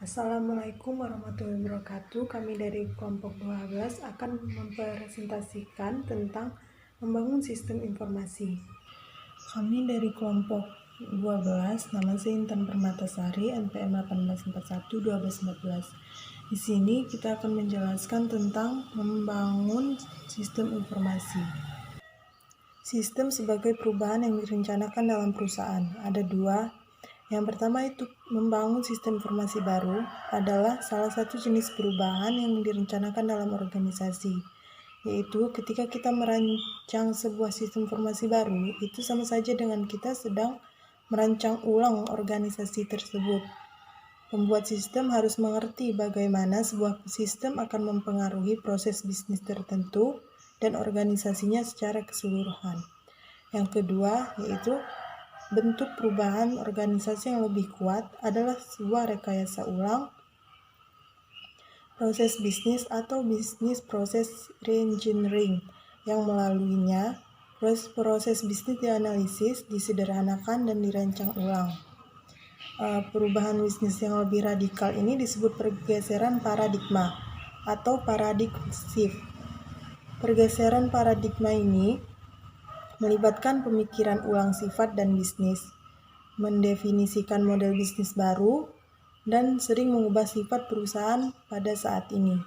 Assalamualaikum warahmatullahi wabarakatuh. Kami dari kelompok 12 akan mempresentasikan tentang membangun sistem informasi. Kami dari kelompok 12, nama saya Intan Permatasari, NPM 1841-1214. Di sini kita akan menjelaskan tentang membangun sistem informasi. Sistem sebagai perubahan yang direncanakan dalam perusahaan. Ada dua. Yang pertama itu membangun sistem informasi baru adalah salah satu jenis perubahan yang direncanakan dalam organisasi. Yaitu ketika kita merancang sebuah sistem informasi baru, itu sama saja dengan kita sedang merancang ulang organisasi tersebut. Pembuat sistem harus mengerti bagaimana sebuah sistem akan mempengaruhi proses bisnis tertentu dan organisasinya secara keseluruhan. Yang kedua, yaitu bentuk perubahan organisasi yang lebih kuat adalah sebuah rekayasa ulang proses bisnis atau bisnis proses reengineering yang melaluinya proses bisnis dianalisis, disederhanakan, dan dirancang ulang. Perubahan bisnis yang lebih radikal ini disebut pergeseran paradigma atau paradigm shift. Pergeseran paradigma ini melibatkan pemikiran ulang sifat dan bisnis, mendefinisikan model bisnis baru, dan sering mengubah sifat perusahaan pada saat ini.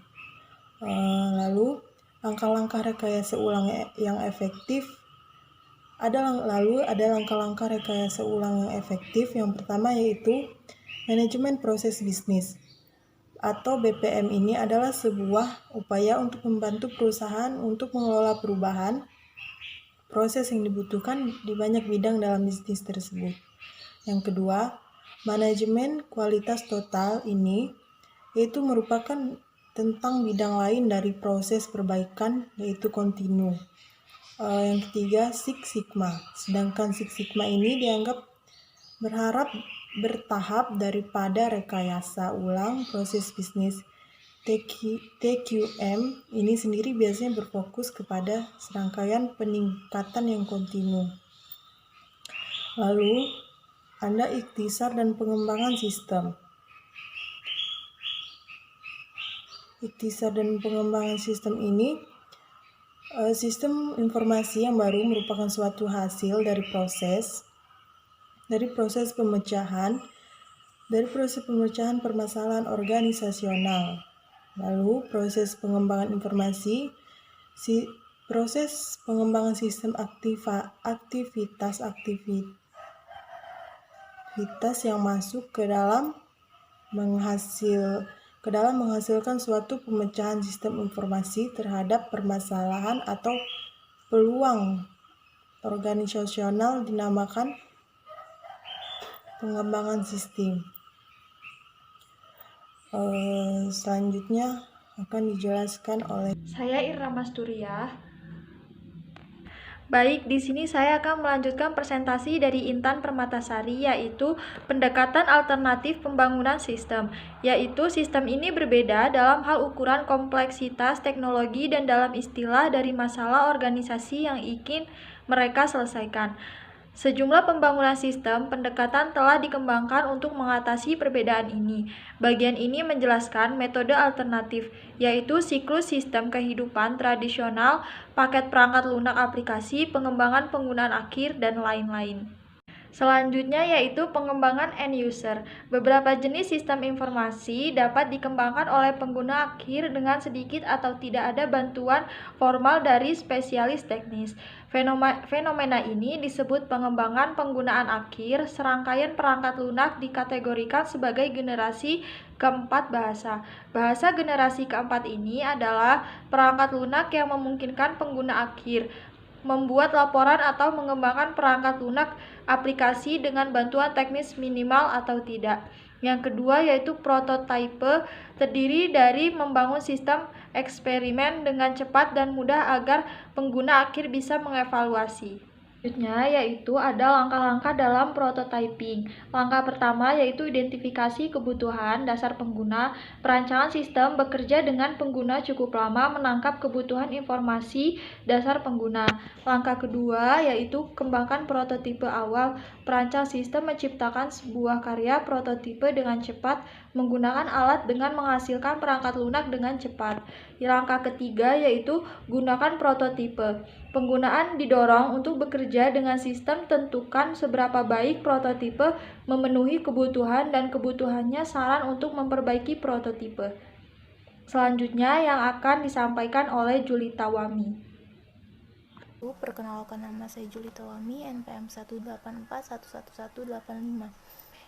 Lalu, langkah-langkah rekayasa ulang yang efektif ada langkah-langkah rekayasa ulang yang efektif. Yang pertama yaitu manajemen proses bisnis atau BPM. Ini adalah sebuah upaya untuk membantu perusahaan untuk mengelola perubahan proses yang dibutuhkan di banyak bidang dalam bisnis tersebut. Yang kedua, manajemen kualitas total ini yaitu merupakan tentang bidang lain dari proses perbaikan, yaitu kontinu. Yang ketiga, Six Sigma. Sedangkan Six Sigma ini dianggap bertahap daripada rekayasa ulang proses bisnis. TQM ini sendiri biasanya berfokus kepada serangkaian peningkatan yang kontinu. Lalu, ada ikhtisar dan pengembangan sistem. Ikhtisar dan pengembangan sistem ini, sistem informasi yang baru merupakan suatu hasil dari proses pemecahan permasalahan organisasional. Lalu proses pengembangan informasi, proses pengembangan sistem aktivitas yang masuk ke dalam menghasilkan suatu pemecahan sistem informasi terhadap permasalahan atau peluang organisasional dinamakan pengembangan sistem. Selanjutnya akan dijelaskan oleh saya Irra Masturia. Baik, di sini saya akan melanjutkan presentasi dari Intan Permatasari, yaitu pendekatan alternatif pembangunan sistem. Yaitu sistem ini berbeda dalam hal ukuran kompleksitas teknologi dan dalam istilah dari masalah organisasi yang ingin mereka selesaikan. Sejumlah pembangunan sistem pendekatan telah dikembangkan untuk mengatasi perbedaan ini. Bagian ini menjelaskan metode alternatif, yaitu siklus sistem kehidupan tradisional, paket perangkat lunak aplikasi, pengembangan penggunaan akhir, dan lain-lain. Selanjutnya yaitu pengembangan end user. Beberapa jenis sistem informasi dapat dikembangkan oleh pengguna akhir dengan sedikit atau tidak ada bantuan formal dari spesialis teknis. Fenomena ini disebut pengembangan penggunaan akhir. Serangkaian perangkat lunak dikategorikan sebagai generasi keempat bahasa. Bahasa generasi keempat ini adalah perangkat lunak yang memungkinkan pengguna akhir membuat laporan atau mengembangkan perangkat lunak aplikasi dengan bantuan teknis minimal atau tidak. Yang kedua yaitu prototipe, terdiri dari membangun sistem eksperimen dengan cepat dan mudah agar pengguna akhir bisa mengevaluasi. Selanjutnya yaitu ada langkah-langkah dalam prototyping. Langkah pertama yaitu identifikasi kebutuhan dasar pengguna. Perancangan sistem bekerja dengan pengguna cukup lama menangkap kebutuhan informasi dasar pengguna. Langkah kedua yaitu kembangkan prototipe awal. Perancang sistem menciptakan sebuah karya prototipe dengan cepat menggunakan alat dengan menghasilkan perangkat lunak dengan cepat. Langkah ketiga yaitu gunakan prototipe. Penggunaan didorong untuk bekerja dengan sistem tentukan seberapa baik prototipe memenuhi kebutuhan dan kebutuhannya saran untuk memperbaiki prototipe. Selanjutnya yang akan disampaikan oleh Julita Wami. Perkenalkan, nama saya Julita Wami, NPM 184111185.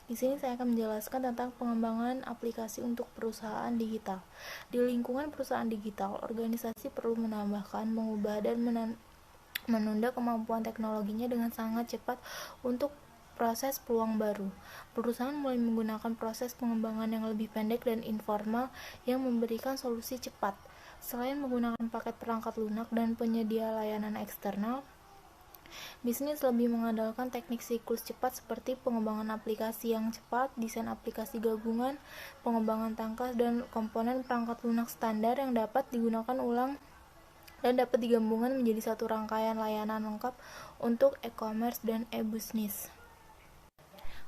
Di sini saya akan menjelaskan tentang pengembangan aplikasi untuk perusahaan digital. Di lingkungan perusahaan digital, organisasi perlu menambahkan, mengubah, dan menunda kemampuan teknologinya dengan sangat cepat untuk proses peluang baru. Perusahaan mulai menggunakan proses pengembangan yang lebih pendek dan informal yang memberikan solusi cepat. Selain menggunakan paket perangkat lunak dan penyedia layanan eksternal, bisnis lebih mengandalkan teknik siklus cepat seperti pengembangan aplikasi yang cepat, desain aplikasi gabungan, pengembangan tangkas, dan komponen perangkat lunak standar yang dapat digunakan ulang dan dapat digabungkan menjadi satu rangkaian layanan lengkap untuk e-commerce dan e-business.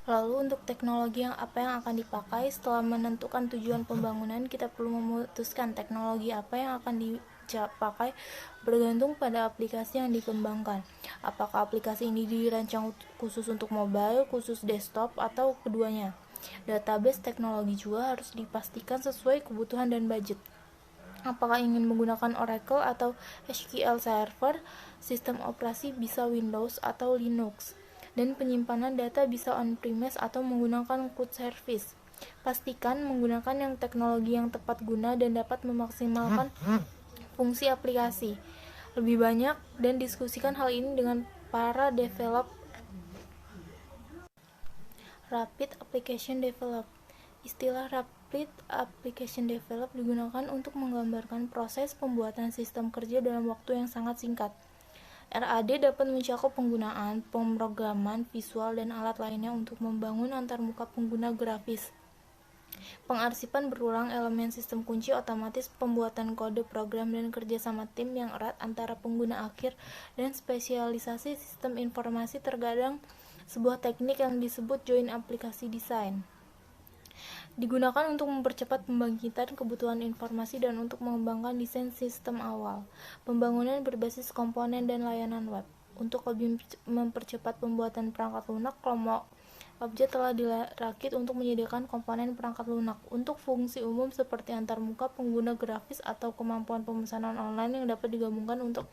Lalu untuk teknologi apa yang akan dipakai, setelah menentukan tujuan pembangunan, kita perlu memutuskan teknologi apa yang akan dipakai bergantung pada aplikasi yang dikembangkan. Apakah aplikasi ini dirancang khusus untuk mobile, khusus desktop, atau keduanya. Database teknologi juga harus dipastikan sesuai kebutuhan dan budget. Apakah ingin menggunakan Oracle atau SQL Server, sistem operasi bisa Windows atau Linux, dan penyimpanan data bisa on-premise atau menggunakan cloud service. Pastikan menggunakan yang teknologi yang tepat guna dan dapat memaksimalkan fungsi aplikasi. Lebih banyak dan diskusikan hal ini dengan para developer. Rapid Application Develop. Istilah Rapid Application Develop digunakan untuk menggambarkan proses pembuatan sistem kerja dalam waktu yang sangat singkat. RAD dapat mencakup penggunaan, pemrograman, visual, dan alat lainnya untuk membangun antarmuka pengguna grafis. Pengarsipan berulang elemen sistem kunci otomatis, pembuatan kode program, dan kerjasama tim yang erat antara pengguna akhir dan spesialisasi sistem informasi terkadang sebuah teknik yang disebut joint application design. Digunakan untuk mempercepat pembangkitan kebutuhan informasi dan untuk mengembangkan desain sistem awal. Pembangunan berbasis komponen dan layanan web. Untuk lebih mempercepat pembuatan perangkat lunak, kelompok objek telah dirakit untuk menyediakan komponen perangkat lunak untuk fungsi umum seperti antarmuka pengguna grafis atau kemampuan pemesanan online yang dapat digabungkan untuk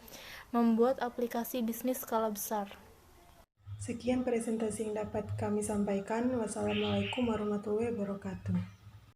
membuat aplikasi bisnis skala besar. Sekian presentasi yang dapat kami sampaikan. Wassalamualaikum warahmatullahi wabarakatuh.